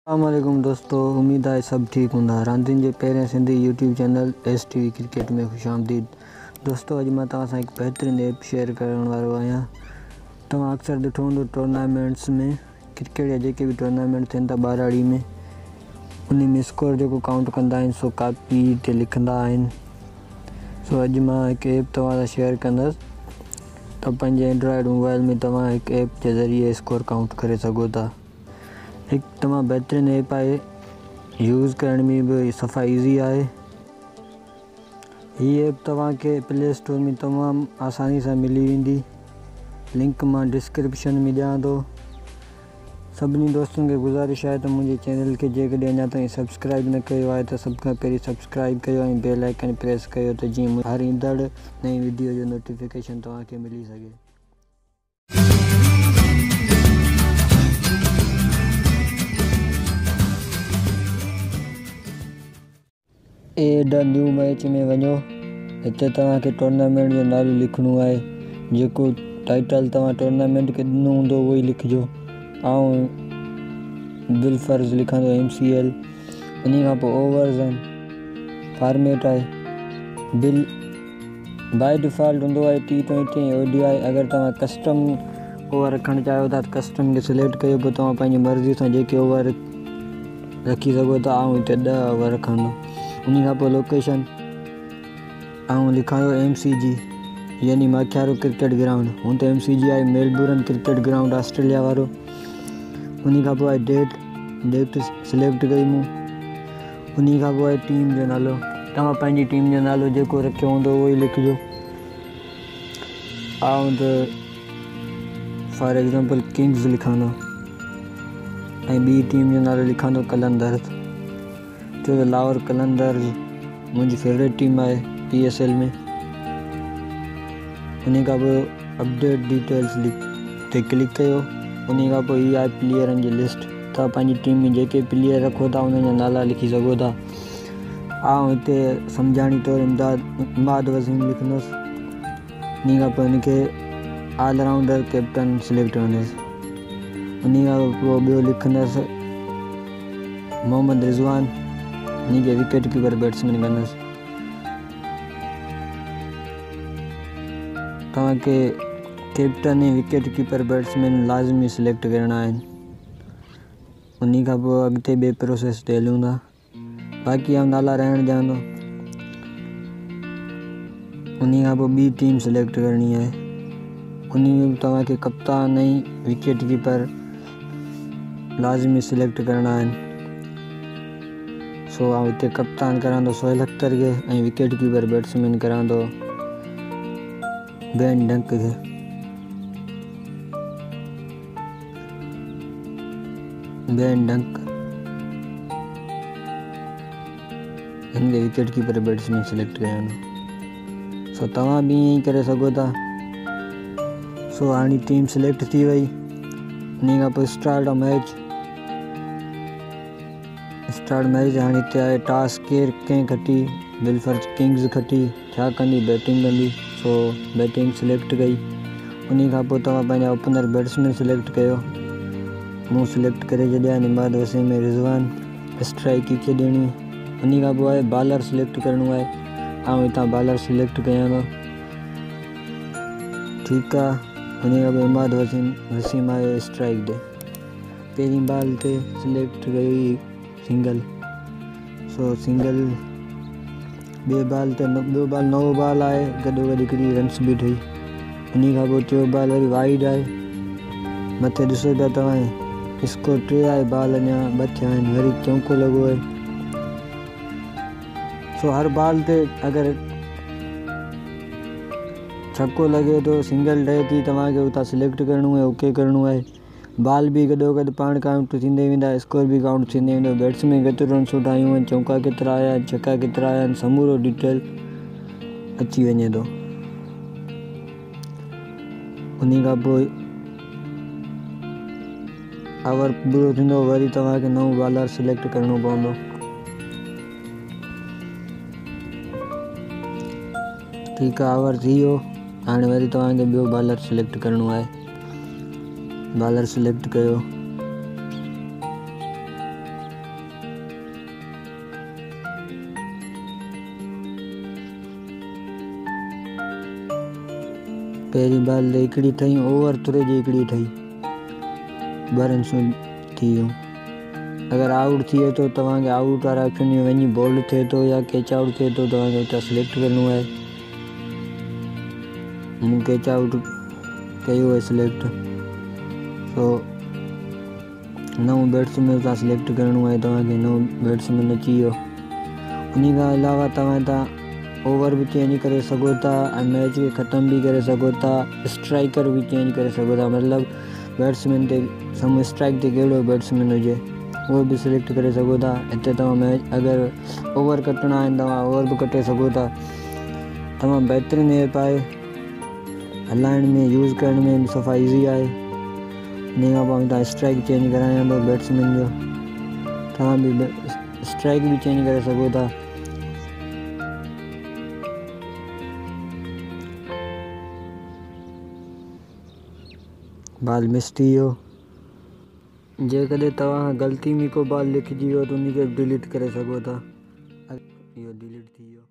अस्सलामुअलैकुम दोस्तों, उम्मीद है सब ठीक हूंदा। रांदियुनि जे पहिरें Sindhi YouTube channel STV cricket में खुश आमदीद। दोस्तों, अॼु मां तव्हां सां हिकु बहितरीनु ऐप शेयर करण वारो आहियां। तव्हां अक्सर ॾिठो हूंदो टूर्नामेंट्स में, क्रिकेट जा जेके बि टूर्नामेंट थियनि था ॿारहाड़ी में, उन में स्कोर जेको काउंट कंदा आहिनि सो कापी ते लिखंदा आहिनि। सो अॼु मां हिकु ऐप तव्हां सां शेयर कंदुसि त पंहिंजे एंड्रॉयड मोबाइल में तव्हां हिकु ऐप जे ज़रिए स्कोर काउंट करे सघो था। हिकु तमामु बहितरीनु ऐप आहे, यूज़ करण में बि सफ़ा ईज़ी आहे। हीअ ऐप तव्हांखे प्ले स्टोर में तमामु आसानी सां मिली वेंदी। लिंक मां डिस्क्रिप्शन में ॾियां थो। सभिनी दोस्तनि खे गुज़ारिश आहे त मुंहिंजे चैनल खे जेकॾहिं अञा ताईं सब्सक्राइब न कयो आहे त सभ खां पहिरीं सब्सक्राइब कयो ऐं बेल आइकन प्रेस कयो त जीअं हर ईंदड़ नई वीडियो जो नोटिफिकेशन तव्हांखे मिली सघे। एड न्यू मैच में वञो। हिते तव्हांखे टूर्नामेंट जो नालो लिखणो आहे। जेको टाइटल तव्हां टूर्नामेंट खे ॾिनो हूंदो उहो ई लिखिजो। आउं बिलफर्ज़ लिखंदो MCL। उन खां पोइ ओवर्स आहिनि, फॉर्मेट आहे बिल बाय डिफ़ॉल्ट हूंदो आहे T20 ODI। अगरि तव्हां कस्टम ओवर रखणु चाहियो था त कस्टम खे सिलेक्ट कयो, पोइ तव्हां पंहिंजी मर्ज़ी सां जेके ओवर रखी सघो था। ऐं हिते 10 ओवर रखंदो। उन खां पोइ लोकेशन ऐं लिखायो MCG यानी माखियारो क्रिकेट ग्राउंड। हूं त MCG आहे मेलबर्न क्रिकेट ग्राउंड ऑस्ट्रेलिया वारो। उन खां पोइ आहे डेट सिलेक्ट कई मूं। उन खां पोइ आहे टीम जो नालो। तव्हां पंहिंजी टीम जो नालो जेको रखियो हूंदो उहो ई लिखिजो। ऐं त फॉर एग्ज़ाम्पल किंग्स लिखंदो ऐं ॿी टीम जो नालो लिखंदो कलंदर्स। छो त लाहौर कलंदर्स मुंहिंजी फेवरेट टीम आहे PSL में। उन खां पोइ अपडेट डिटेल्स ते क्लिक कयो। उन खां पोइ हीअ आहे प्लेयरनि जी लिस्ट। तव्हां पंहिंजी टीम में जेके प्लेयर रखो था उन्हनि जा नाला लिखी सघो था। ऐं हिते सम्झाणी तौरु इमाद वसीम लिखंदुसि। उन खां पोइ हिनखे ऑलराउंडर कैप्टन सिलेक्ट कंदुसि। उन खां पोइ ॿियो लिखंदुसि मोहम्मद रिज़वान, उनखे विकेट कीपर बैट्समैन कंदुसि। तव्हांखे कैप्टन ऐं विकेट कीपर बैट्समैन लाज़मी सिलेक्ट करणा आहिनि। उन खां पोइ अॻिते ॿिए प्रोसेस ते हलूं था। बाक़ी आउं नाला रहण ॾियां थो। उन खां पोइ ॿी टीम सिलेक्ट करणी आहे। उन में तव्हांखे कप्तान ऐं विकेट कीपर लाज़मी सिलेक्ट करणा आहिनि। सो हिते कप्तान करां सोहेल अख्तर खे ऐं विकेट कीपर बैट्समैन करां बेन डंक खे। बेन डंक हिनखे विकेट कीपर बैट्समैन सिलेक्ट कयो। सो तव्हां बि ईअं ई करे सघो था। सो हाणे टीम सिलेक्ट थी वई। उन खां पोइ स्टार्ट मैच। हाणे हिते आहे टास्क केरु कंहिं खटी। बिलफर्ज़ किंग्स खटी। छा कंदी? बैटिंग कंदी। सो बैटिंग सिलेक्ट कई। उन खां पोइ तव्हां पंहिंजा ओपनर बैट्समैन सिलेक्ट कयो। मूं सिलेक्ट करे छॾिया इमाद वसीम रिज़वान। स्ट्राइक खे ॾियणी। उन खां पोइ आहे बॉलर सिलेक्ट करिणो आहे। ऐं हितां बॉलर सिलेक्ट कयां थो। ठीकु आहे। उन खां पोइ इमाद वसीम आहे स्ट्राइक ॾे। पहिरीं बॉल ते सिलेक्ट कई सिंगल। सो सिंगल। ॿिए बॉल ते ॿियो बॉल नओं बॉल आहे, गॾोगॾु हिकिड़ी रन्स बि ठही। उन खां पोइ टियों बॉल वरी वाइड आहे। मथे ॾिसो पिया तव्हां स्कोर 3 आहे, बॉल अञा 2 थिया आहिनि। वरी चौको लॻो आहे। सो हर बॉल ते अगरि छक्को लॻे थो, सिंगल ठहे थी, तव्हांखे उतां सिलेक्ट करिणो आहे, ओके करिणो आहे। बॉल बि गॾोगॾु पाण काउंट थींदे वेंदा, स्कोर बि काउंट थींदे वेंदो। बैट्समैन केतिरो रन ठाहियूं आहिनि, चौका केतिरा आया आहिनि, छक्का केतिरा आया आहिनि, समूरो डिटेल अची वञे थो। उन खां पोइ ओवर पूरो थींदो, वरी तव्हांखे नओं बॉलर सिलेक्ट करिणो पवंदो। ठीकु आहे, ओवर थी वियो। हाणे वरी तव्हांखे ॿियो बॉलर सिलेक्ट करिणो आहे। बॉलर सिलेक्ट कयो। पहिरीं बॉल ते हिकिड़ी ठही, ओवर तुरे जी हिकिड़ी ठही, 2 रन्सूं थी वियूं। अगरि आउट थिए थो तव्हांखे आउट वारा ऑप्शन में वञी बोल्ड थिए थो या कैच आउट थिए थो, तव्हांखे हुतां सिलेक्ट करिणो आहे। मूं कैच आउट कयो आहे सिलेक्ट, सो नओं बैट्समैन हुतां सिलेक्ट करिणो आहे तव्हांखे। नओं बैट्समैन अची वियो। उन खां अलावा तव्हां हितां ओवर बि चेंज करे सघो था ऐं मैच खे ख़तम बि करे सघो था। स्ट्राइकर बि चेंज करे सघो था, मतिलबु बैट्समैन ते साम्हूं स्ट्राइक ते कहिड़ो बैट्समैन हुजे उहो बि सिलेक्ट करे सघो था। हिते तव्हां मैच अगरि ओवर कटणा आहिनि तव्हां ओवर बि कटे सघो था। तमामु बहितरीनु ऐप आहे, हलाइण में यूज़ करण में बि सफ़ा ईज़ी आहे। इन खां पोइ तव्हां स्ट्राइक चेंज कराइणो बैट्समैन जो, तव्हां बि स्ट्राइक भी चेंज करे सघो था। बॉल मिस थी वियो, जेकॾहिं तव्हां ग़लती में को बॉल लिखिजी वियो त उनखे डिलीट करे सघो था। इहो डिलीट थी वियो।